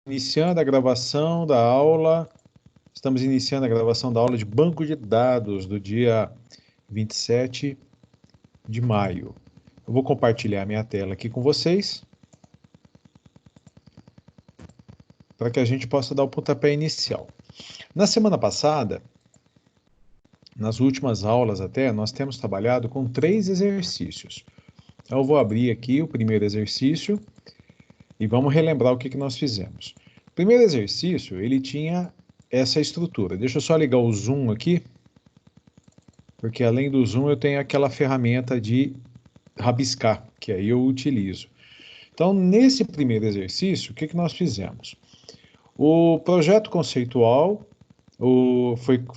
Iniciando a gravação da aula, estamos iniciando a gravação da aula de banco de dados do dia 27 de maio. Eu vou compartilhar minha tela aqui com vocês, para que a gente possa dar o pontapé inicial. Na semana passada, nas últimas aulas até, nós temos trabalhado com 3 exercícios. Então, eu vou abrir aqui o primeiro exercício e vamos relembrar o que nós fizemos. O primeiro exercício, ele tinha essa estrutura. Deixa eu só ligar o zoom aqui, porque além do zoom eu tenho aquela ferramenta de rabiscar, que aí eu utilizo. Então, nesse primeiro exercício, o que nós fizemos? O projeto conceitual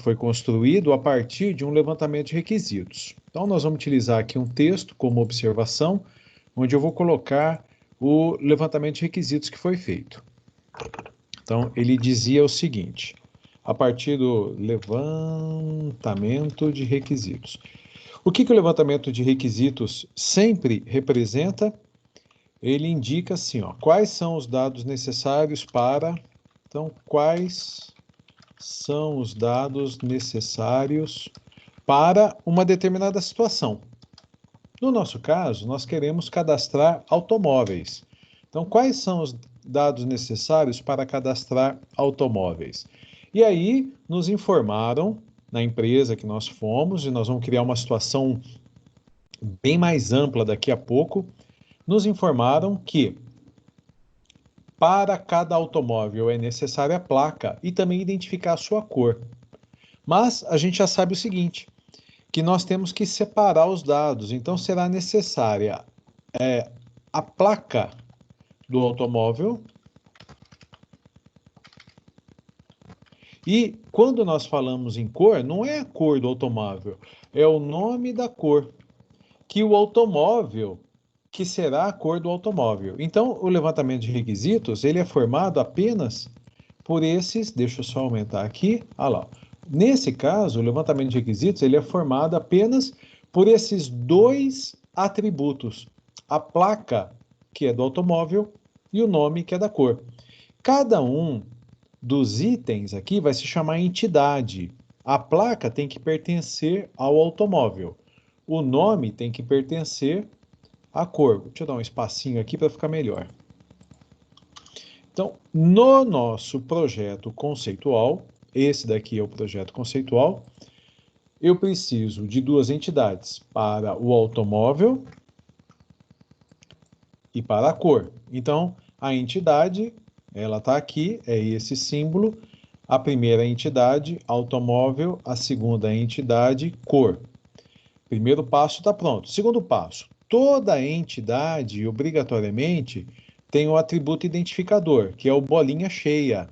foi construído a partir de um levantamento de requisitos. Então, nós vamos utilizar aqui um texto como observação, onde eu vou colocar o levantamento de requisitos que foi feito. Então, ele dizia o seguinte, a partir do levantamento de requisitos. O que o levantamento de requisitos sempre representa? Ele indica assim, ó, quais são os dados necessários para... Então, quais são os dados necessários para uma determinada situação? No nosso caso, nós queremos cadastrar automóveis. Então, quais são os dados necessários para cadastrar automóveis? E aí, nos informaram, na empresa que nós fomos, e nós vamos criar uma situação bem mais ampla daqui a pouco, nos informaram que para cada automóvel é necessária a placa e também identificar a sua cor. Mas a gente já sabe o seguinte, que nós temos que separar os dados, então será necessária a placa do automóvel. E quando nós falamos em cor, não é a cor do automóvel, é o nome da cor, que o automóvel, que será a cor do automóvel. Então, o levantamento de requisitos, ele é formado apenas por esses, deixa eu só aumentar aqui, olha lá. Nesse caso, o levantamento de requisitos, ele é formado apenas por esses 2 atributos, a placa, que é do automóvel, e o nome, que é da cor. Cada um dos itens aqui vai se chamar entidade. A placa tem que pertencer ao automóvel. O nome tem que pertencer à cor. Deixa eu dar um espacinho aqui para ficar melhor. Então, no nosso projeto conceitual, esse daqui é o projeto conceitual, eu preciso de 2 entidades, para o automóvel e para a cor. Então, a entidade, ela está aqui, é esse símbolo. A primeira entidade, automóvel, a segunda entidade, cor. Primeiro passo está pronto. Segundo passo, toda entidade, obrigatoriamente, tem o atributo identificador, que é o bolinha cheia.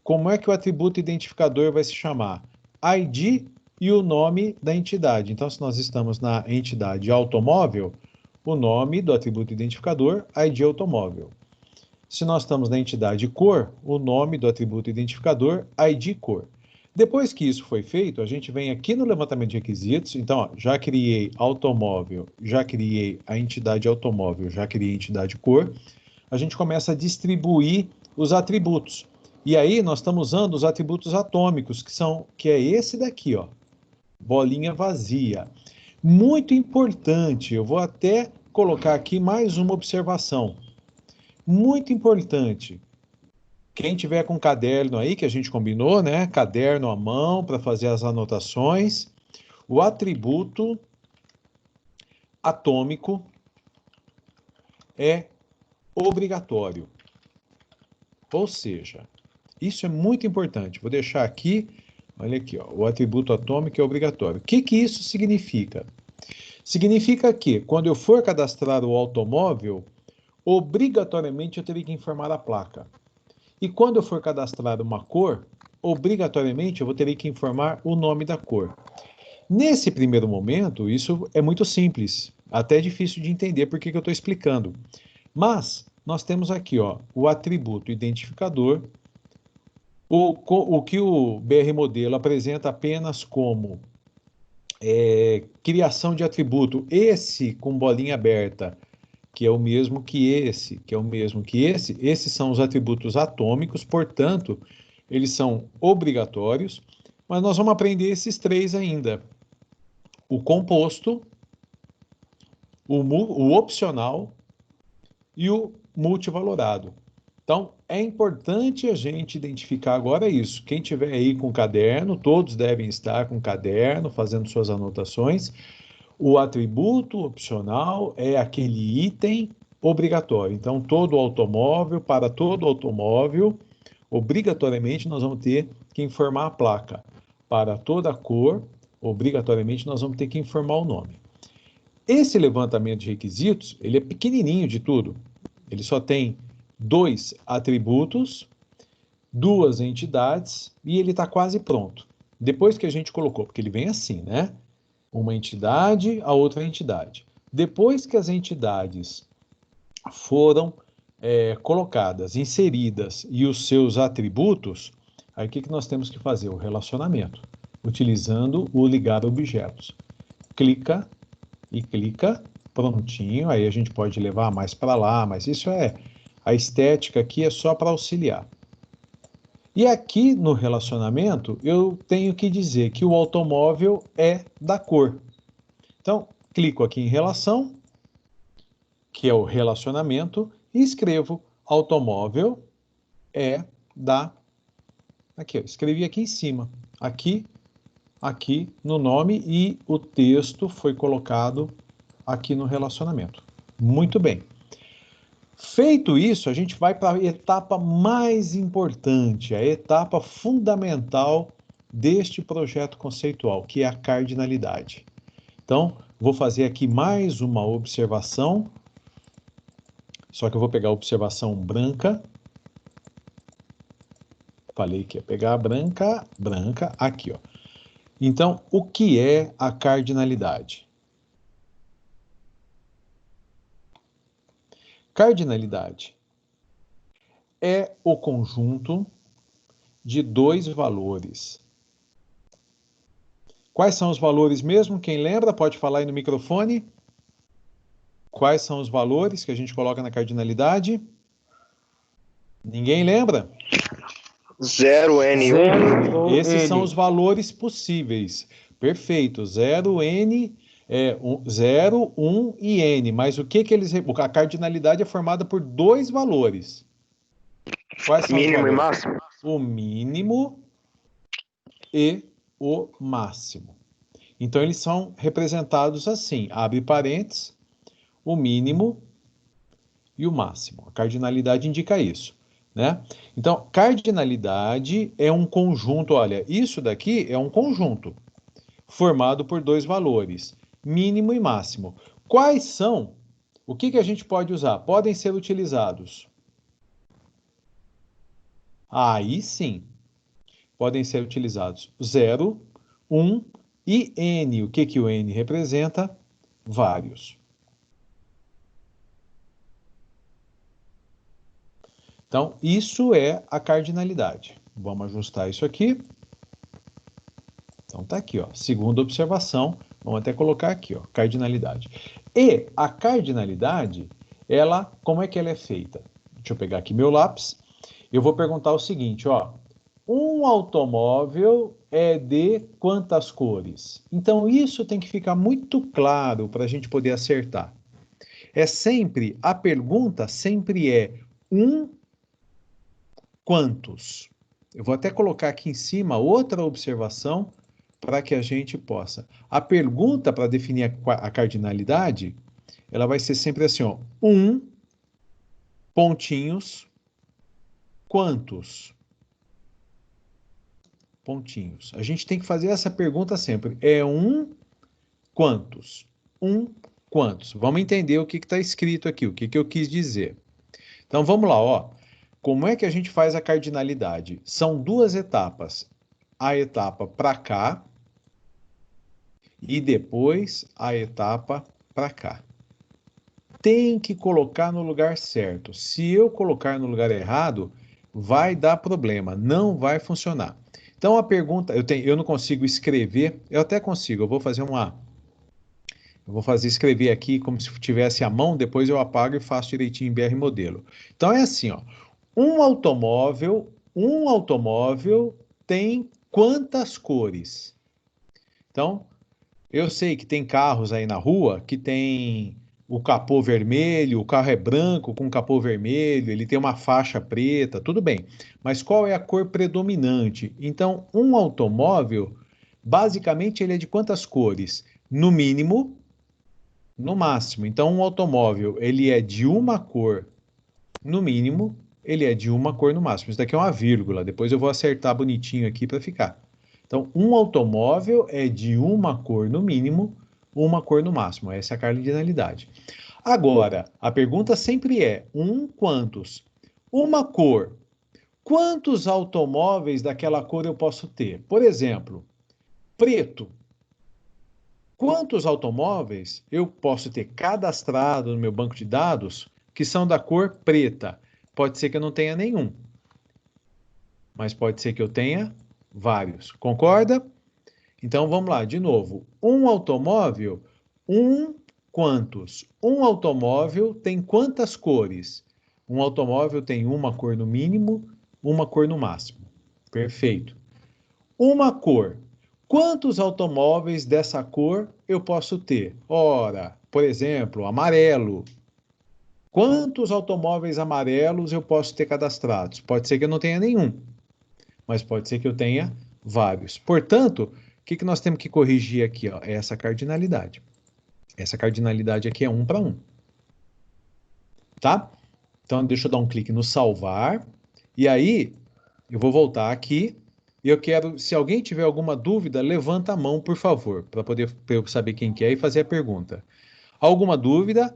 Como é que o atributo identificador vai se chamar? ID e o nome da entidade. Então, se nós estamos na entidade automóvel, o nome do atributo identificador, ID automóvel. Se nós estamos na entidade cor, o nome do atributo identificador, ID cor. Depois que isso foi feito, a gente vem aqui no levantamento de requisitos. Então, ó, já criei automóvel, já criei a entidade automóvel, já criei a entidade cor. A gente começa a distribuir os atributos. E aí nós estamos usando os atributos atômicos, que é esse daqui, ó, bolinha vazia. Muito importante, eu vou até colocar aqui mais uma observação. Muito importante. Quem tiver com caderno aí, que a gente combinou, né? Caderno à mão para fazer as anotações. O atributo atômico é obrigatório. Ou seja, isso é muito importante. Vou deixar aqui, olha aqui, ó, o atributo atômico é obrigatório. O que isso significa? Significa que, quando eu for cadastrar o automóvel, obrigatoriamente eu terei que informar a placa. E quando eu for cadastrar uma cor, obrigatoriamente eu vou ter que informar o nome da cor. Nesse primeiro momento, isso é muito simples, até difícil de entender porque que eu estou explicando. Mas nós temos aqui, ó, o atributo identificador, o que o BR Modelo apresenta apenas como criação de atributo, esse com bolinha aberta que é o mesmo que esse, que é o mesmo que esse. Esses são os atributos atômicos, portanto, eles são obrigatórios, mas nós vamos aprender esses três ainda. O composto, o opcional e o multivalorado. Então, é importante a gente identificar agora isso. Quem tiver aí com caderno, todos devem estar com caderno, fazendo suas anotações. O atributo opcional é aquele item obrigatório. Então, todo automóvel, para todo automóvel, obrigatoriamente nós vamos ter que informar a placa. Para toda cor, obrigatoriamente nós vamos ter que informar o nome. Esse levantamento de requisitos, ele é pequenininho de tudo. Ele só tem 2 atributos, 2 entidades e ele está quase pronto. Depois que a gente colocou, porque ele vem assim, né? Uma entidade, a outra entidade. Depois que as entidades foram colocadas, inseridas e os seus atributos, aí o que nós temos que fazer? O relacionamento, utilizando o ligar objetos. Clica e clica, prontinho, aí a gente pode levar mais para lá, mas isso a estética aqui é só para auxiliar. E aqui no relacionamento, eu tenho que dizer que o automóvel é da cor. Então, clico aqui em relação, que é o relacionamento, e escrevo automóvel é da... Aqui, eu escrevi aqui em cima, aqui no nome, e o texto foi colocado aqui no relacionamento. Muito bem. Feito isso, a gente vai para a etapa mais importante, a etapa fundamental deste projeto conceitual, que é a cardinalidade. Então, vou fazer aqui mais uma observação, só que eu vou pegar a observação branca. Falei que ia pegar a branca, aqui, ó. Então, o que é a cardinalidade? Cardinalidade é o conjunto de 2 valores. Quais são os valores mesmo? Quem lembra pode falar aí no microfone. Quais são os valores que a gente coloca na cardinalidade? Ninguém lembra? 0, N1. Esses são os valores possíveis. Perfeito. 0, N, 0, 1 e N. Mas o que eles... A cardinalidade é formada por 2 valores. Quais são Mínimo os valores? e máximo. O mínimo e o máximo. Então, eles são representados assim, abre parênteses, o mínimo e o máximo. A cardinalidade indica isso, né? Então, cardinalidade é um conjunto, olha, isso daqui é um conjunto formado por 2 valores, mínimo e máximo. Quais são? O que a gente pode usar? Podem ser utilizados. Aí sim, podem ser utilizados 0, 1 e N. O que o N representa? Vários. Então, isso é a cardinalidade. Vamos ajustar isso aqui. Então, tá aqui, ó. Segunda observação. Vamos até colocar aqui, ó, cardinalidade. E a cardinalidade, ela, como é que ela é feita? Deixa eu pegar aqui meu lápis. Eu vou perguntar o seguinte, ó. Um automóvel é de quantas cores? Então, isso tem que ficar muito claro para a gente poder acertar. A pergunta sempre é quantos? Eu vou até colocar aqui em cima outra observação para que a gente possa. A pergunta para definir a cardinalidade, ela vai ser sempre assim, ó. Pontinhos, quantos? Pontinhos. A gente tem que fazer essa pergunta sempre. Quantos? Quantos? Vamos entender o que está escrito aqui, o que eu quis dizer. Então, vamos lá, ó. Como é que a gente faz a cardinalidade? São 2 etapas. A etapa para cá e depois a etapa para cá. Tem que colocar no lugar certo. Se eu colocar no lugar errado, vai dar problema, não vai funcionar. Então a pergunta, eu não consigo escrever, eu até consigo, eu vou fazer Eu vou escrever aqui como se tivesse à mão, depois eu apago e faço direitinho em BR modelo. Então é assim, ó. Um automóvel tem quantas cores? Então, eu sei que tem carros aí na rua que tem o capô vermelho, o carro é branco com capô vermelho, ele tem uma faixa preta, tudo bem. Mas qual é a cor predominante? Então, um automóvel, basicamente, ele é de quantas cores? No mínimo, no máximo. Então, um automóvel, ele é de uma cor no mínimo, ele é de uma cor no máximo. Isso daqui é uma vírgula, depois eu vou acertar bonitinho aqui para ficar. Então, um automóvel é de uma cor no mínimo, uma cor no máximo. Essa é a cardinalidade. Agora, a pergunta sempre é: quantos? Uma cor. Quantos automóveis daquela cor eu posso ter? Por exemplo, preto. Quantos automóveis eu posso ter cadastrado no meu banco de dados que são da cor preta? Pode ser que eu não tenha nenhum, mas pode ser que eu tenha vários. Concorda? Então vamos lá, de novo. Um automóvel, quantos? Um automóvel tem quantas cores? Um automóvel tem uma cor no mínimo, uma cor no máximo. Perfeito. Uma cor. Quantos automóveis dessa cor eu posso ter? Ora, por exemplo, amarelo. Quantos automóveis amarelos eu posso ter cadastrados? Pode ser que eu não tenha nenhum, mas pode ser que eu tenha vários. Portanto, o que nós temos que corrigir aqui? Ó? É essa cardinalidade. Essa cardinalidade aqui é 1 para 1. Tá? Então, deixa eu dar um clique no salvar. E aí, eu vou voltar aqui. E eu quero, se alguém tiver alguma dúvida, levanta a mão, por favor, para poder pra eu saber quem que é e fazer a pergunta. Alguma dúvida?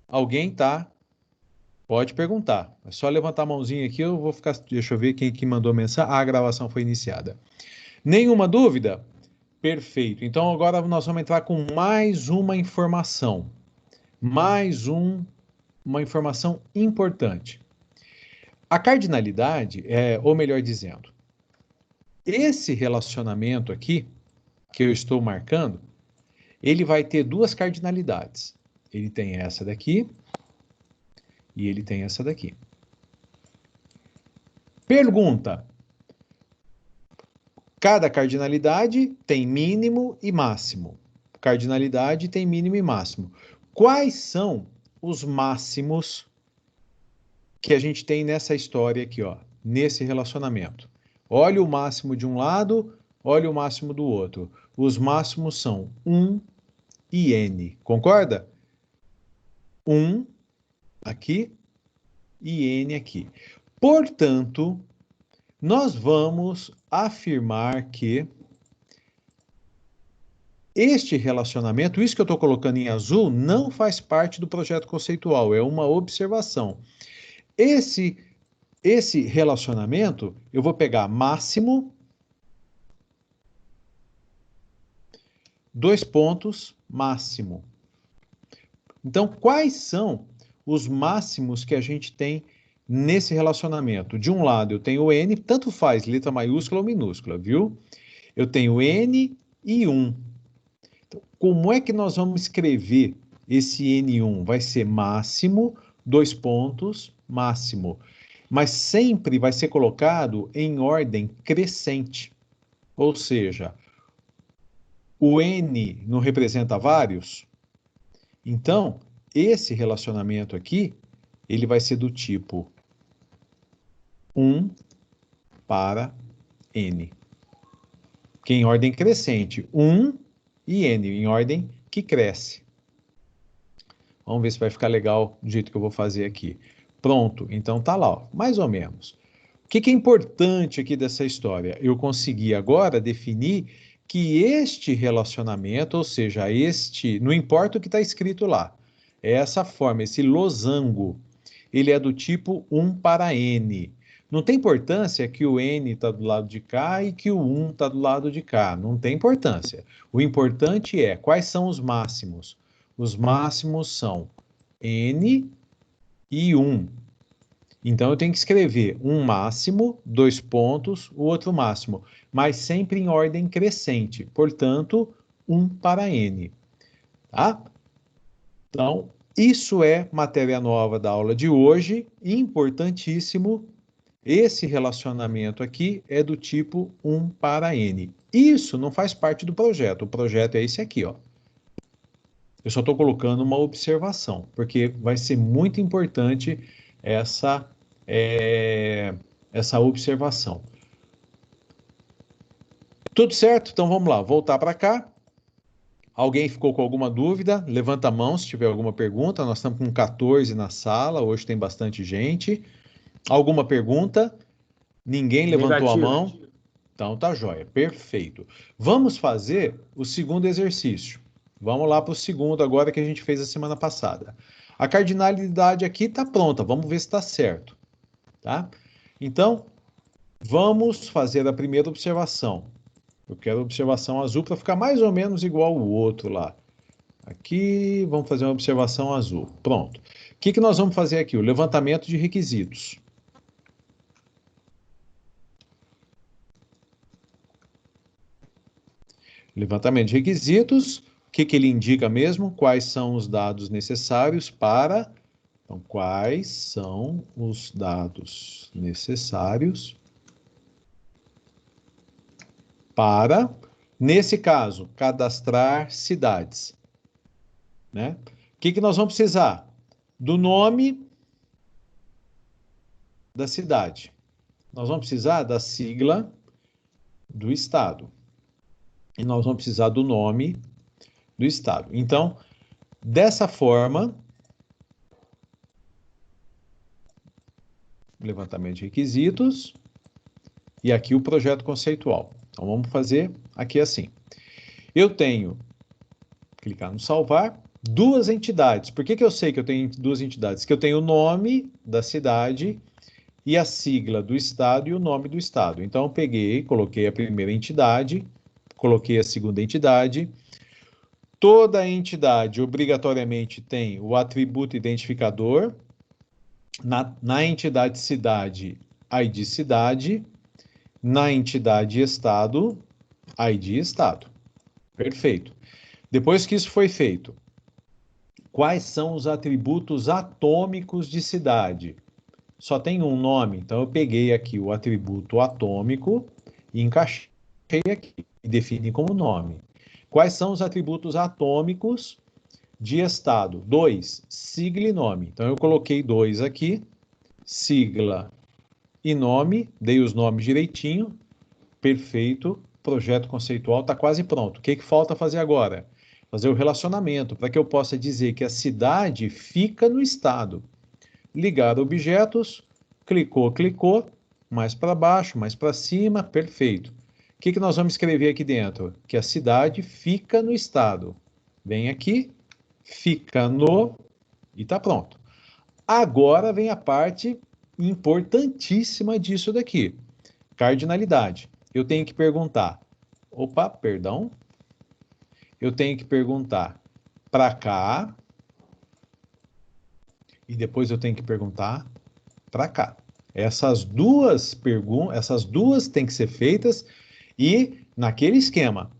Alguém tá? Pode perguntar. É só levantar a mãozinha aqui, eu vou ficar. Deixa eu ver quem que mandou mensagem. Ah, a gravação foi iniciada. Nenhuma dúvida? Perfeito. Então agora nós vamos entrar com mais uma informação. Uma informação importante. A cardinalidade, ou melhor dizendo, esse relacionamento aqui, que eu estou marcando, ele vai ter duas cardinalidades. Ele tem essa daqui e ele tem essa daqui. Pergunta. Cada cardinalidade tem mínimo e máximo. Cardinalidade tem mínimo e máximo. Quais são os máximos que a gente tem nessa história aqui, ó, nesse relacionamento? Olha o máximo de um lado, olha o máximo do outro. Os máximos são 1 e n. Concorda? 1 aqui e n aqui. Portanto, nós vamos afirmar que este relacionamento, isso que eu estou colocando em azul, não faz parte do projeto conceitual, é uma observação. Esse relacionamento, eu vou pegar máximo, 2 pontos, máximo. Então, quais são os máximos que a gente tem nesse relacionamento? De um lado, eu tenho n, tanto faz, letra maiúscula ou minúscula, viu? Eu tenho n e 1. Então, como é que nós vamos escrever esse N1? Vai ser máximo, 2 pontos, máximo. Mas sempre vai ser colocado em ordem crescente. Ou seja, o N não representa vários? Então, esse relacionamento aqui, ele vai ser do tipo 1 para N. Que em ordem crescente, 1 e N, em ordem que cresce. Vamos ver se vai ficar legal do jeito que eu vou fazer aqui. Pronto, então tá lá, ó, mais ou menos. O que é importante aqui dessa história? Eu consegui agora definir que este relacionamento, ou seja, não importa o que está escrito lá, é essa forma, esse losango, ele é do tipo 1 para N. Não tem importância que o N está do lado de cá e que o 1 está do lado de cá. Não tem importância. O importante é quais são os máximos. Os máximos são N e 1. Então, eu tenho que escrever um máximo, 2 pontos, o outro máximo, mas sempre em ordem crescente. Portanto, 1 para N. tá? Então, isso é matéria nova da aula de hoje, importantíssimo. Esse relacionamento aqui é do tipo 1 para N. Isso não faz parte do projeto. O projeto é esse aqui, ó. Eu só estou colocando uma observação, porque vai ser muito importante essa, essa observação. Tudo certo? Então vamos lá, voltar para cá. Alguém ficou com alguma dúvida? Levanta a mão se tiver alguma pergunta. Nós estamos com 14 na sala, hoje tem bastante gente. Alguma pergunta? Ninguém levantou a mão? Então tá jóia, perfeito. Vamos fazer o segundo exercício. Vamos lá para o segundo agora que a gente fez a semana passada. A cardinalidade aqui está pronta, vamos ver se está certo. Tá? Então, vamos fazer a primeira observação. Eu quero a observação azul para ficar mais ou menos igual o outro lá. Aqui, vamos fazer uma observação azul. Pronto. O que nós vamos fazer aqui? O levantamento de requisitos. Levantamento de requisitos, o que ele indica mesmo? Quais são os dados necessários para... Então, quais são os dados necessários para, nesse caso, cadastrar cidades, né? O que nós vamos precisar? Do nome da cidade. Nós vamos precisar da sigla do estado. E nós vamos precisar do nome do estado. Então, dessa forma, levantamento de requisitos e aqui o projeto conceitual. Então, vamos fazer aqui assim. Eu tenho, clicar no salvar, duas entidades. Por que eu sei que eu tenho duas entidades? Que eu tenho o nome da cidade e a sigla do estado e o nome do estado. Então, eu peguei, coloquei a primeira entidade, coloquei a segunda entidade. Toda entidade obrigatoriamente tem o atributo identificador. Na entidade cidade, ID cidade. Na entidade estado, ID estado. Perfeito. Depois que isso foi feito, quais são os atributos atômicos de cidade? Só tem um nome, então eu peguei aqui o atributo atômico e encaixei aqui e defini como nome. Quais são os atributos atômicos de estado? 2, sigla e nome. Então eu coloquei 2 aqui, sigla e nome, dei os nomes direitinho, perfeito, projeto conceitual está quase pronto. O que falta fazer agora? Fazer o relacionamento, para que eu possa dizer que a cidade fica no estado. Ligar objetos, clicou, mais para baixo, mais para cima, perfeito. O que nós vamos escrever aqui dentro? Que a cidade fica no estado. Vem aqui, fica no, e está pronto. Agora vem a parte importantíssima disso daqui. Cardinalidade. Eu tenho que perguntar, eu tenho que perguntar para cá, e depois eu tenho que perguntar para cá. Essas duas têm que ser feitas e naquele esquema,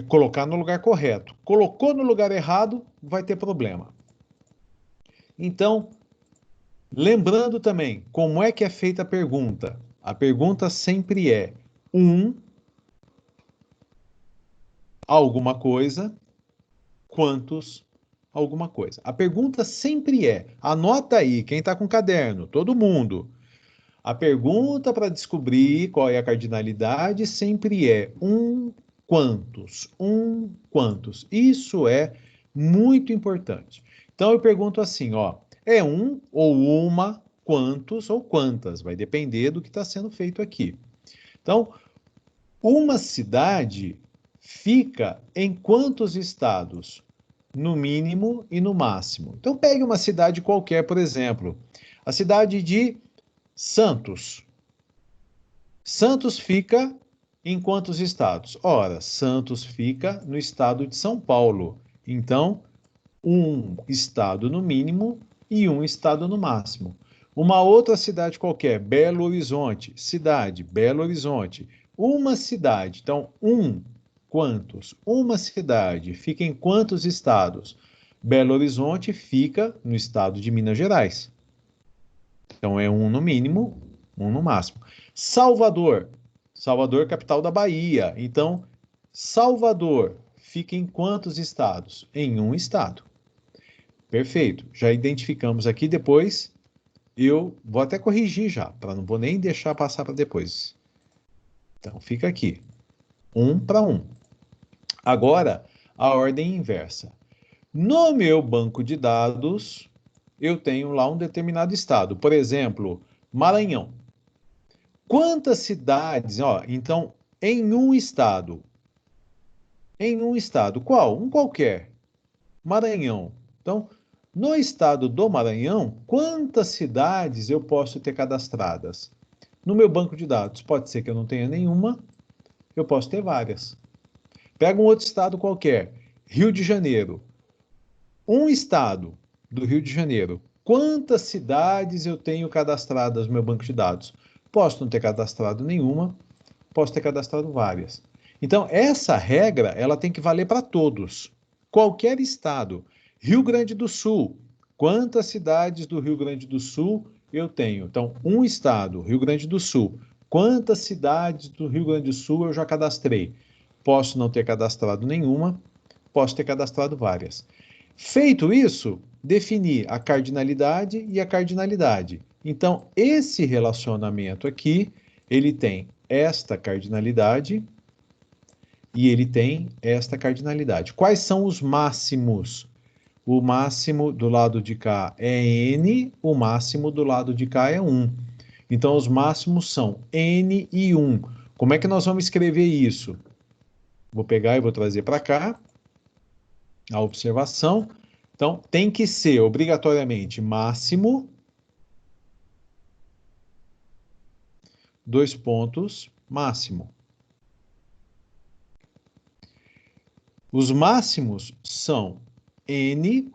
colocar no lugar correto. Colocou no lugar errado, vai ter problema. Então, lembrando também, como é que é feita a pergunta? A pergunta sempre é alguma coisa, quantos alguma coisa. A pergunta sempre é, anota aí, quem está com caderno, todo mundo. A pergunta para descobrir qual é a cardinalidade sempre é quantos, quantos. Isso é muito importante. Então eu pergunto assim, ó, é ou uma, quantos ou quantas, vai depender do que está sendo feito aqui. Então, uma cidade fica em quantos estados? No mínimo e no máximo. Então, pegue uma cidade qualquer, por exemplo, a cidade de Santos. Santos fica em quantos estados? Ora, Santos fica no estado de São Paulo. Então, um estado no mínimo e um estado no máximo. Uma outra cidade qualquer, Belo Horizonte. Cidade, Belo Horizonte. Uma cidade. Então, quantos? Uma cidade fica em quantos estados? Belo Horizonte fica no estado de Minas Gerais. Então é um no mínimo, um no máximo. Salvador. Salvador, capital da Bahia. Então, Salvador fica em quantos estados? Em um estado. Perfeito. Já identificamos aqui. Depois eu vou até corrigir já, para não vou nem deixar passar para depois. Então, fica aqui. 1 para 1. Agora, a ordem inversa. No meu banco de dados, eu tenho lá um determinado estado. Por exemplo, Maranhão. Quantas cidades? Ó, então, em um estado. Em um estado. Qual? Um qualquer. Maranhão. Então, no estado do Maranhão, quantas cidades eu posso ter cadastradas? No meu banco de dados, pode ser que eu não tenha nenhuma, eu posso ter várias. Pega um outro estado qualquer. Rio de Janeiro. Um estado do Rio de Janeiro. Quantas cidades eu tenho cadastradas no meu banco de dados? Posso não ter cadastrado nenhuma, posso ter cadastrado várias. Então, essa regra, ela tem que valer para todos. Qualquer estado. Rio Grande do Sul. Quantas cidades do Rio Grande do Sul eu tenho? Então, um estado, Rio Grande do Sul. Quantas cidades do Rio Grande do Sul eu já cadastrei? Posso não ter cadastrado nenhuma, posso ter cadastrado várias. Feito isso, definir a cardinalidade e a cardinalidade. Então, esse relacionamento aqui, ele tem esta cardinalidade e ele tem esta cardinalidade. Quais são os máximos? O máximo do lado de cá é n, o máximo do lado de cá é 1. Então, os máximos são n e 1. Como é que nós vamos escrever isso? Vou pegar e vou trazer para cá a observação. Então, tem que ser obrigatoriamente máximo, 2 pontos, máximo. Os máximos são n,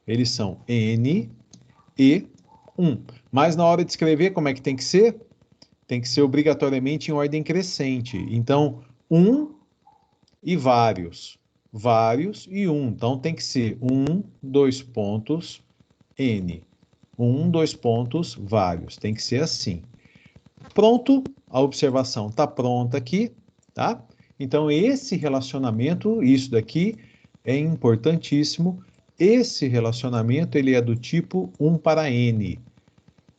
eles são n e 1. Mas na hora de escrever, como é que tem que ser? Tem que ser obrigatoriamente em ordem crescente. Então, 1 e vários. Vários e 1. Então, tem que ser 1, 2 pontos, n. 1, 2 pontos, vários. Tem que ser assim. Pronto, a observação está pronta aqui, tá? Então, esse relacionamento, isso daqui é importantíssimo. Esse relacionamento, ele é do tipo 1 para n.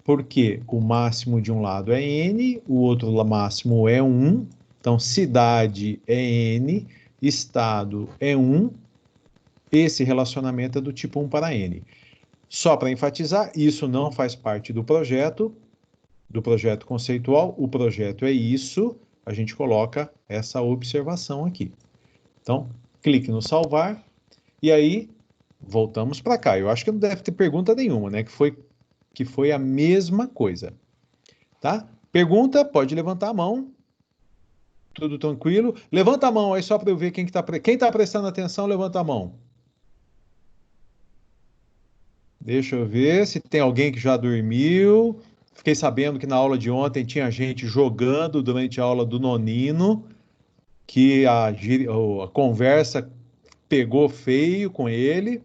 Porque o máximo de um lado é n, o outro máximo é 1. Então, cidade é n, estado é 1. Esse relacionamento é do tipo 1 para n. Só para enfatizar, isso não faz parte do projeto conceitual. O projeto é isso, a gente coloca essa observação aqui. Então, clique no salvar, e aí, voltamos para cá. Eu acho que não deve ter pergunta nenhuma, né? Que foi a mesma coisa, tá? Pergunta, pode levantar a mão. Tudo tranquilo? Levanta a mão aí só para eu ver quem está prestando atenção, levanta a mão. Deixa eu ver se tem alguém que já dormiu. Fiquei sabendo que na aula de ontem tinha gente jogando durante a aula do nonino, que a conversa pegou feio com ele,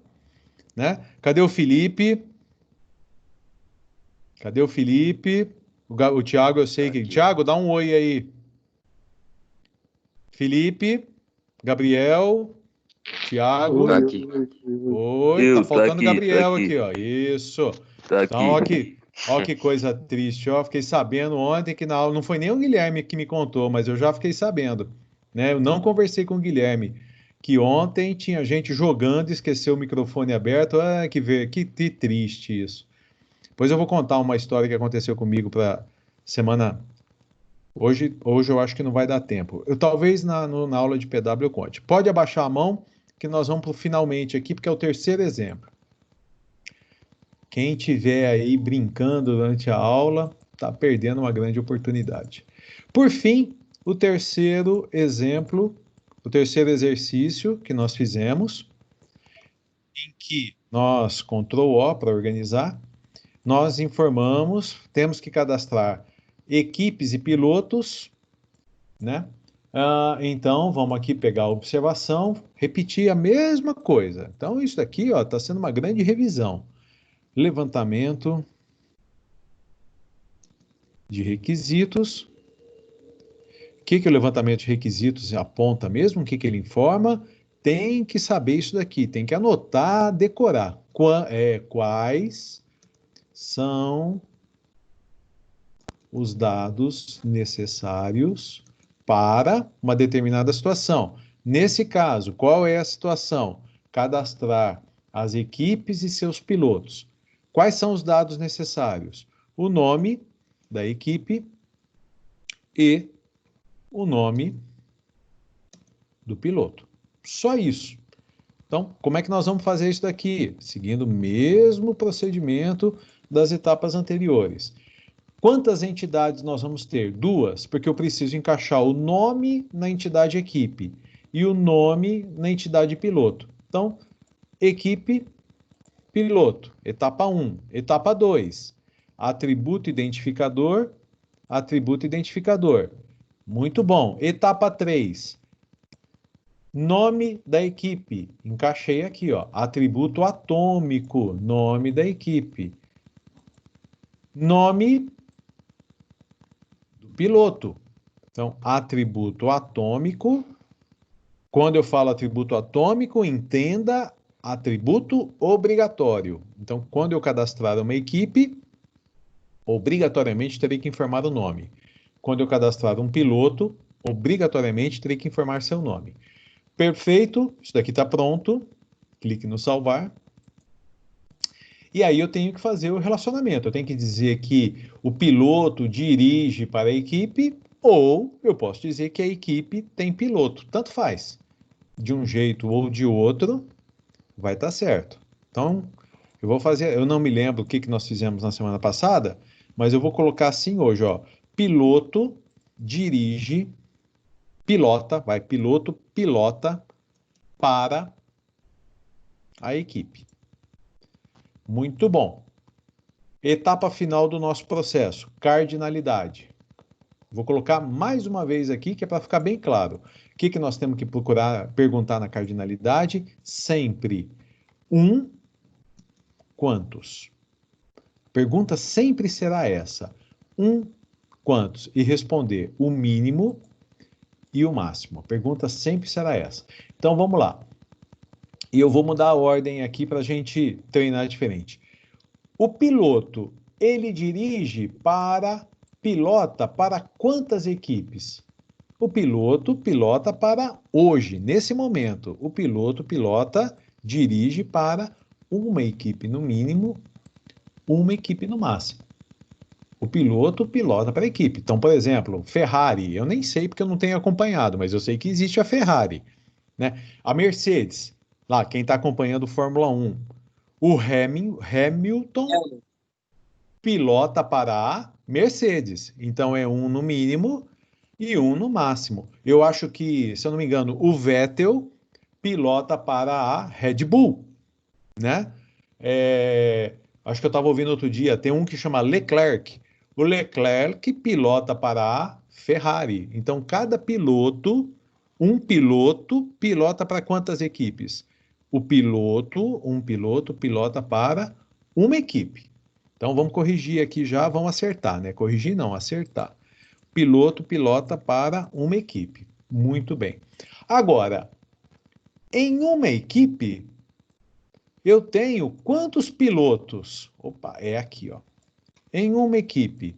né? Cadê o Felipe? Cadê o Felipe? O Thiago, eu sei que... Thiago, dá um oi aí. Felipe, Gabriel, Thiago. Tá aqui. Oi, tá faltando o Gabriel aqui. aqui, ó. Isso. Tá Então, aqui. ó que coisa triste, ó. Fiquei sabendo ontem que na aula, não foi nem o Guilherme que me contou, mas eu já fiquei sabendo, né? Eu não conversei com o Guilherme, que ontem tinha gente jogando e esqueceu o microfone aberto. Ah, que triste isso. Depois eu vou contar uma história que aconteceu comigo para semana. Hoje eu acho que não vai dar tempo. Eu talvez na aula de PW eu conte. Pode abaixar a mão que nós vamos para o finalmente aqui, porque é o terceiro exemplo. Quem tiver aí brincando durante a aula está perdendo uma grande oportunidade. Por fim, o terceiro exemplo, o terceiro exercício que nós fizemos, em que nós, Ctrl O para organizar, nós informamos, temos que cadastrar equipes e pilotos né? Então, vamos aqui pegar a observação, repetir a mesma coisa. Então, isso daqui está sendo uma grande revisão. Levantamento de requisitos. O que o levantamento de requisitos aponta mesmo? O que ele informa? Tem que saber isso daqui, tem que anotar, decorar. Quais são os dados necessários para uma determinada situação. Nesse caso, qual é a situação? Cadastrar as equipes e seus pilotos. Quais são os dados necessários? O nome da equipe e o nome do piloto. Só isso. Então, como é que nós vamos fazer isso daqui? Seguindo o mesmo procedimento das etapas anteriores. Quantas entidades nós vamos ter? 2, porque eu preciso encaixar o nome na entidade equipe e o nome na entidade piloto. Então, equipe, piloto, etapa 1. Etapa 2, atributo identificador, atributo identificador. Muito bom. Etapa 3, nome da equipe. Encaixei aqui, ó. Atributo atômico, nome da equipe. Nome do piloto. Então, atributo atômico. Quando eu falo atributo atômico, entenda atributo obrigatório. Então, quando eu cadastrar uma equipe, obrigatoriamente terei que informar o nome. Quando eu cadastrar um piloto, obrigatoriamente terei que informar seu nome. Perfeito, isso daqui está pronto. Clique no salvar. E aí eu tenho que fazer o relacionamento. Eu tenho que dizer que o piloto dirige para a equipe, ou eu posso dizer que a equipe tem piloto. Tanto faz. De um jeito ou de outro, vai estar certo. Então, eu vou fazer. Eu não me lembro o que nós fizemos na semana passada, mas eu vou colocar assim hoje, ó. Piloto dirige, piloto pilota para a equipe. Muito bom. Etapa final do nosso processo, cardinalidade. Vou colocar mais uma vez aqui, que é para ficar bem claro. O que nós temos que procurar perguntar na cardinalidade? Sempre. Quantos? Pergunta sempre será essa. Quantos? E responder o mínimo e o máximo. A pergunta sempre será essa. Então, vamos lá. E eu vou mudar a ordem aqui para a gente treinar diferente. O piloto, ele pilota para quantas equipes? O piloto pilota para hoje, nesse momento. O piloto dirige para uma equipe no mínimo, uma equipe no máximo. O piloto pilota para a equipe. Então, por exemplo, Ferrari, eu nem sei porque eu não tenho acompanhado, mas eu sei que existe a Ferrari, né? A Mercedes, lá, quem está acompanhando Fórmula 1. O Hamilton pilota para a Mercedes. Então, é um no mínimo e um no máximo. Eu acho que, se eu não me engano, o Vettel pilota para a Red Bull, né? Acho que eu estava ouvindo outro dia, tem um que chama Leclerc. O Leclerc pilota para a Ferrari. Então, cada piloto, um piloto pilota para quantas equipes? Um piloto pilota para uma equipe. Então, vamos corrigir aqui já, vamos acertar, né? Corrigir não, acertar. Piloto pilota para uma equipe. Muito bem. Agora, em uma equipe, eu tenho quantos pilotos? Opa, é aqui, ó. Em uma equipe.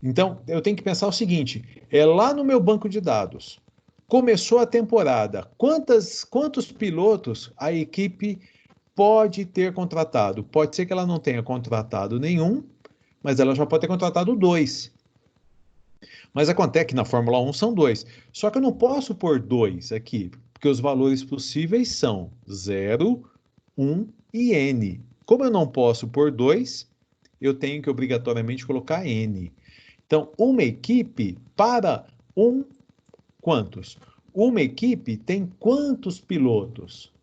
Então, eu tenho que pensar o seguinte: é lá no meu banco de dados. Começou a temporada. Quantos pilotos a equipe pode ter contratado? Pode ser que ela não tenha contratado nenhum, mas ela já pode ter contratado 2. Mas acontece que na Fórmula 1 são 2. Só que eu não posso pôr 2 aqui, porque os valores possíveis são 0, 1 e N. Como eu não posso pôr 2, eu tenho que obrigatoriamente colocar N. Então, uma equipe para quantos? Uma equipe tem quantos pilotos?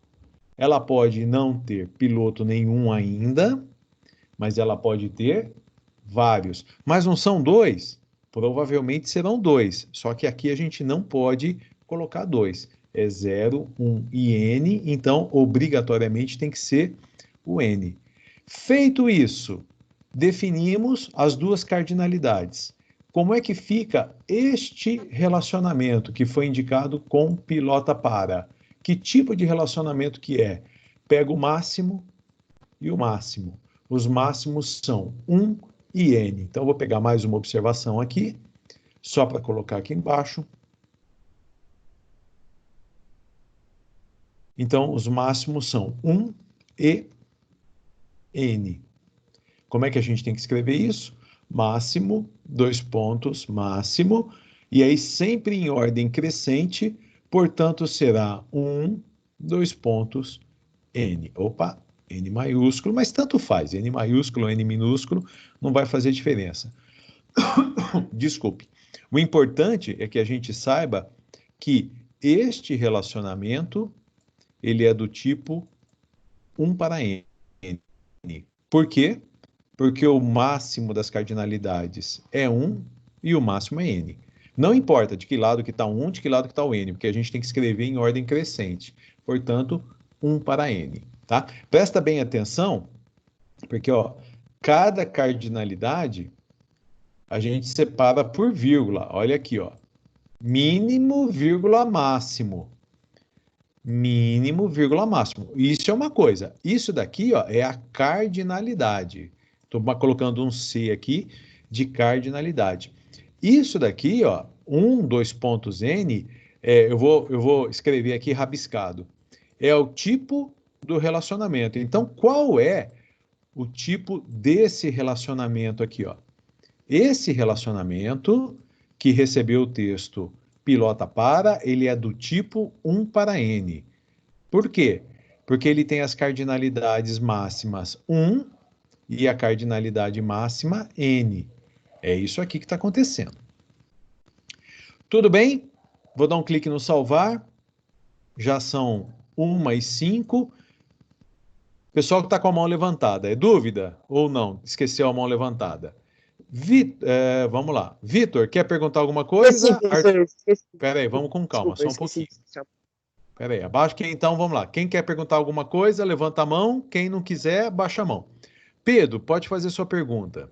Ela pode não ter piloto nenhum ainda, mas ela pode ter vários. Mas não são 2? Provavelmente serão 2, só que aqui a gente não pode colocar 2. É 0, 1 e N, então obrigatoriamente tem que ser o N. Feito isso, definimos as duas cardinalidades. Como é que fica este relacionamento que foi indicado com pilota para? Que tipo de relacionamento que é? Pega o máximo e o máximo. Os máximos são 1 e N. Então, eu vou pegar mais uma observação aqui, só para colocar aqui embaixo. Então, os máximos são 1 e N. Como é que a gente tem que escrever isso? Máximo, 2 pontos, máximo, e aí sempre em ordem crescente, portanto, será 1, 2 pontos, N. Opa, N maiúsculo, mas tanto faz, N maiúsculo ou N minúsculo, não vai fazer diferença. Desculpe. O importante é que a gente saiba que este relacionamento, ele é do tipo 1 para N. Por quê? Porque o máximo das cardinalidades é 1 e o máximo é N. Não importa de que lado que está o 1, de que lado que está o N, porque a gente tem que escrever em ordem crescente. Portanto, 1 para N. Tá? Presta bem atenção, porque ó, cada cardinalidade a gente separa por vírgula. Olha aqui, ó. Mínimo, vírgula, máximo. Mínimo, vírgula, máximo. Isso é uma coisa. Isso daqui, ó, é a cardinalidade. Estou colocando um C aqui de cardinalidade. Isso daqui, ó, 2 pontos N, eu vou escrever aqui rabiscado. É o tipo do relacionamento. Então, qual é o tipo desse relacionamento aqui, ó? Esse relacionamento que recebeu o texto pilota para, ele é do tipo 1 para N. Por quê? Porque ele tem as cardinalidades máximas 1 e a cardinalidade máxima N. É isso aqui que está acontecendo. Tudo bem? Vou dar um clique no salvar. Já são 1:05. Pessoal que está com a mão levantada, é dúvida ou não? Esqueceu a mão levantada. Vamos lá. Vitor, quer perguntar alguma Esqueci, coisa? professor, esqueci. Pera aí, vamos com calma, Desculpa, eu só um esqueci. pouquinho. Pera aí, abaixa quem então, vamos lá. Quem quer perguntar alguma coisa, levanta a mão. Quem não quiser, baixa a mão. Pedro, pode fazer sua pergunta.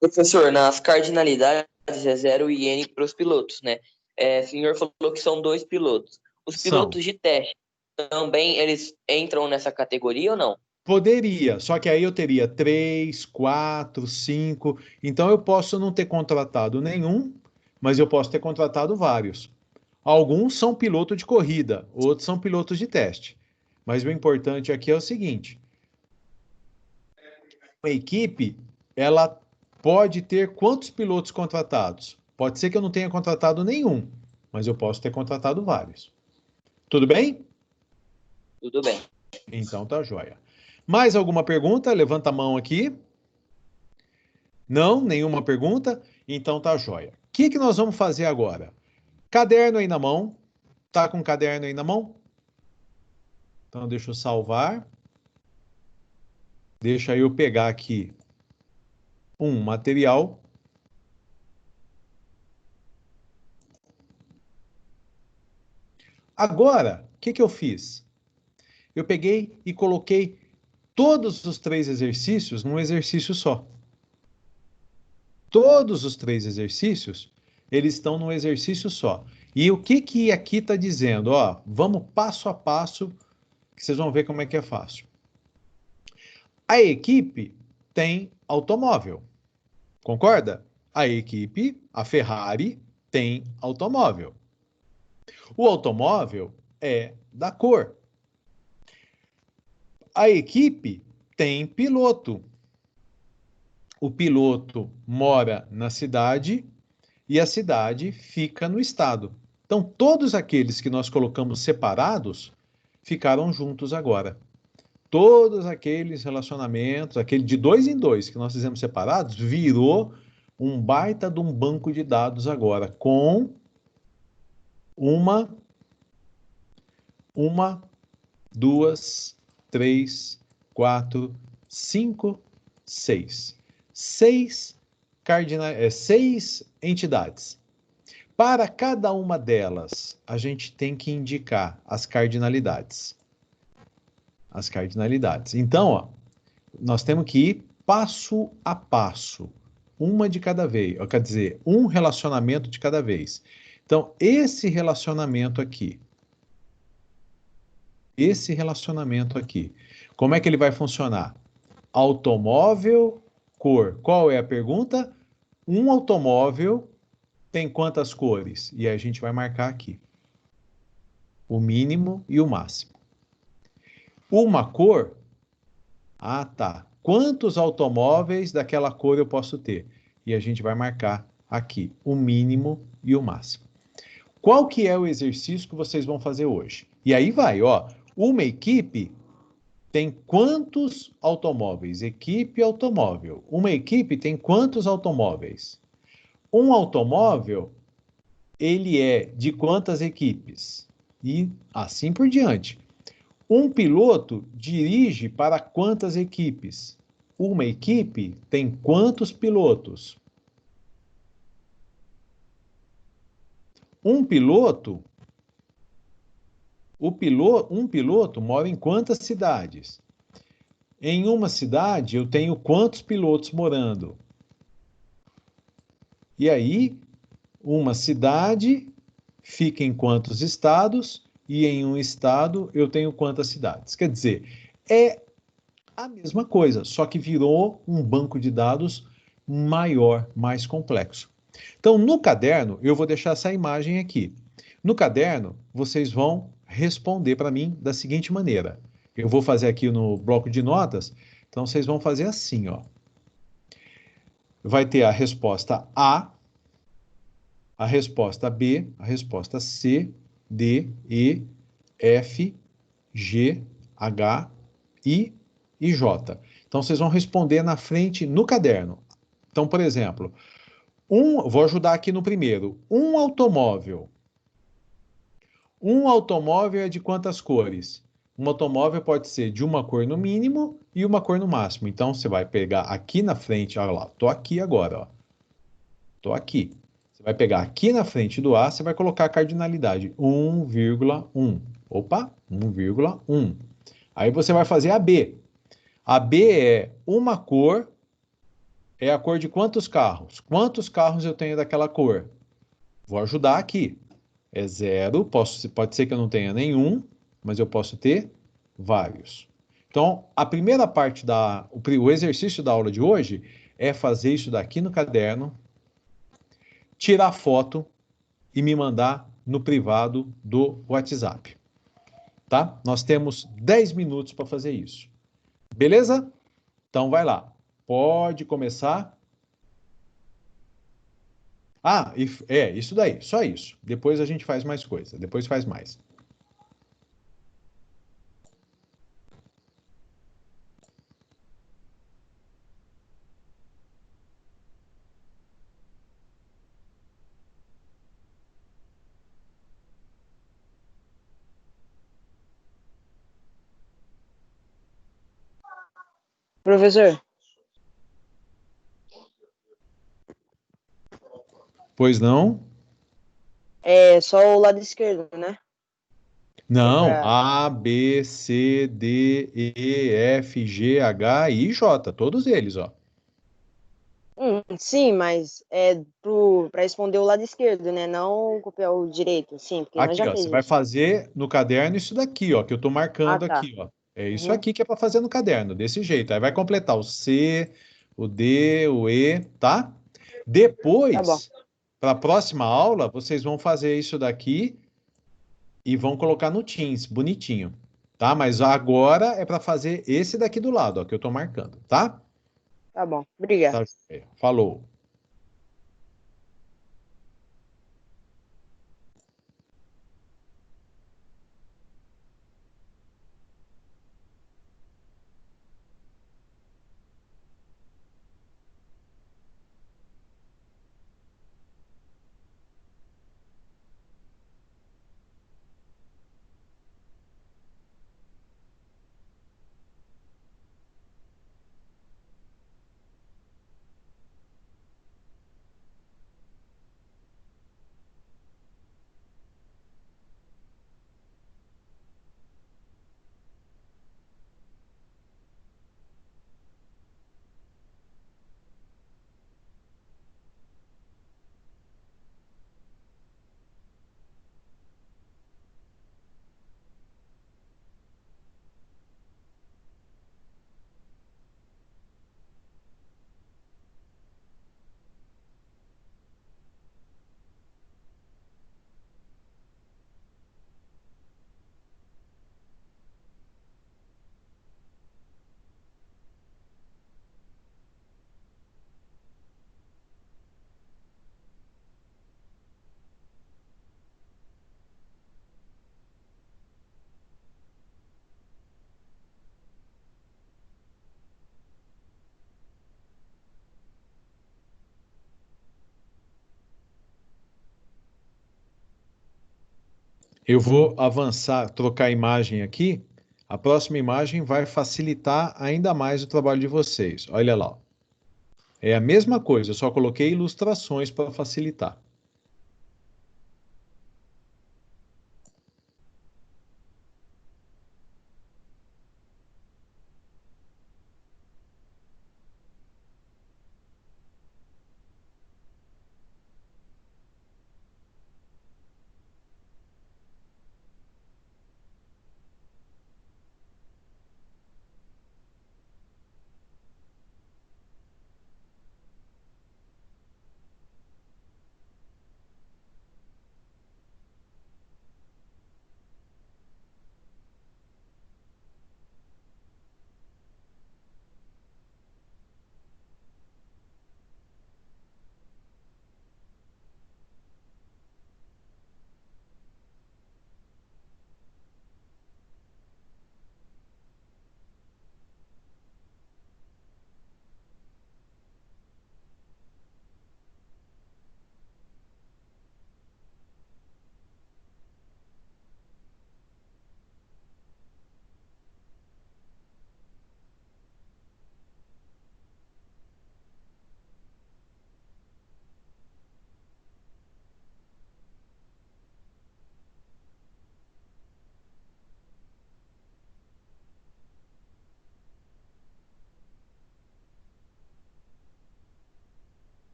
Professor, nas cardinalidades é 0 e N para os pilotos, né? O senhor falou que são 2 pilotos. Os São. pilotos de teste também eles entram nessa categoria ou não? Poderia, só que aí eu teria 3, 4, 5. Então eu posso não ter contratado nenhum, mas eu posso ter contratado vários. Alguns são piloto de corrida, outros são pilotos de teste. Mas o importante aqui é o seguinte: uma equipe, ela pode ter quantos pilotos contratados? Pode ser que eu não tenha contratado nenhum, mas eu posso ter contratado vários. Tudo bem? Tudo bem. Então tá joia. Mais alguma pergunta? Levanta a mão aqui. Não, nenhuma pergunta? Então tá joia. O que nós vamos fazer agora? Caderno aí na mão. Tá com o caderno aí na mão? Então deixa eu salvar. Deixa eu pegar aqui um material. Agora, o que eu fiz? Eu peguei e coloquei todos os 3 exercícios num exercício só. Todos os 3 exercícios, eles estão num exercício só. E o que aqui está dizendo? Ó, vamos passo a passo, que vocês vão ver como é que é fácil. A equipe tem automóvel. Concorda? A equipe, a Ferrari, tem automóvel. O automóvel é da cor. A equipe tem piloto. O piloto mora na cidade e a cidade fica no estado. Então, todos aqueles que nós colocamos separados ficaram juntos agora. Todos aqueles relacionamentos, aquele de 2 em 2 que nós fizemos separados, virou um baita de um banco de dados agora, com uma, 2, 3, 4, 5, 6. seis entidades. Para cada uma delas, a gente tem que indicar as cardinalidades. As cardinalidades. Então, ó, nós temos que ir passo a passo, uma de cada vez, quer dizer, um relacionamento de cada vez. Então, esse relacionamento aqui, como é que ele vai funcionar? Automóvel, cor. Qual é a pergunta? Um automóvel tem quantas cores? E a gente vai marcar aqui o mínimo e o máximo. Uma cor? Ah, tá. Quantos automóveis daquela cor eu posso ter? E a gente vai marcar aqui o mínimo e o máximo. Qual que é o exercício que vocês vão fazer hoje? E aí vai, ó. Uma equipe tem quantos automóveis? Equipe automóvel. Uma equipe tem quantos automóveis? Um automóvel, ele é de quantas equipes? E assim por diante. Um piloto dirige para quantas equipes? Uma equipe tem quantos pilotos? Um piloto, um piloto mora em quantas cidades? Em uma cidade eu tenho quantos pilotos morando? E aí, uma cidade fica em quantos estados? E em um estado eu tenho quantas cidades? Quer dizer, é a mesma coisa, só que virou um banco de dados maior, mais complexo. Então, no caderno, eu vou deixar essa imagem aqui. No caderno, vocês vão responder para mim da seguinte maneira. Eu vou fazer aqui no bloco de notas, então vocês vão fazer assim, ó. Vai ter a resposta a resposta B, a resposta C, D, E, F, G, H, I e J. Então, vocês vão responder na frente no caderno. Então, por exemplo, vou ajudar aqui no primeiro. Um automóvel. Um automóvel é de quantas cores? Um automóvel pode ser de uma cor no mínimo e uma cor no máximo. Então, você vai pegar aqui na frente, olha lá, estou aqui agora, ó. Estou aqui. Você vai pegar aqui na frente do A, você vai colocar a cardinalidade 1,1. Opa, 1,1. Aí você vai fazer a B. A B é uma cor, é a cor de quantos carros? Quantos carros eu tenho daquela cor? Vou ajudar aqui. É zero, pode ser que eu não tenha nenhum, mas eu posso ter vários. Então, a primeira parte o exercício da aula de hoje é fazer isso daqui no caderno, tirar foto e me mandar no privado do WhatsApp. Tá? Nós temos 10 minutos para fazer isso. Beleza? Então vai lá. Pode começar. Ah, isso daí, só isso. Depois a gente faz mais coisa, depois faz mais. Professor, Pois não? é só o lado esquerdo, né? Não, Pra... A, B, C, D, E, F, G, H I, J, todos eles, ó. Sim, mas é para responder o lado esquerdo, né? Não copiar o direito, sim, porque nós Aqui, já ó, fez você vai isso. fazer no caderno isso daqui, ó, que eu tô Ah, marcando tá. aqui, ó. É isso Uhum, aqui que é para fazer no caderno, desse jeito. Aí vai completar o C, o D, o E, tá? tá bom. Depois, para a próxima aula, vocês vão fazer isso daqui e vão colocar no Teams, bonitinho, tá? Mas agora é para fazer esse daqui do lado, ó, que eu tô marcando, tá? Tá bom. Obrigado. Tá, falou. Eu vou avançar, trocar a imagem aqui. A próxima imagem vai facilitar ainda mais o trabalho de vocês. Olha lá. É a mesma coisa, eu só coloquei ilustrações para facilitar.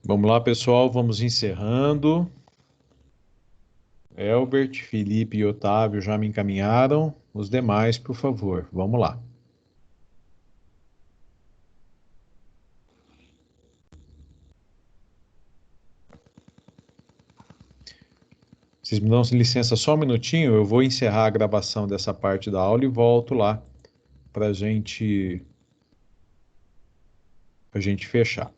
Vamos lá, pessoal, vamos encerrando. Elbert, Felipe e Otávio já me encaminharam. Os demais, por favor, vamos lá. Vocês me dão licença só um minutinho, eu vou encerrar a gravação dessa parte da aula e volto lá para a gente fechar.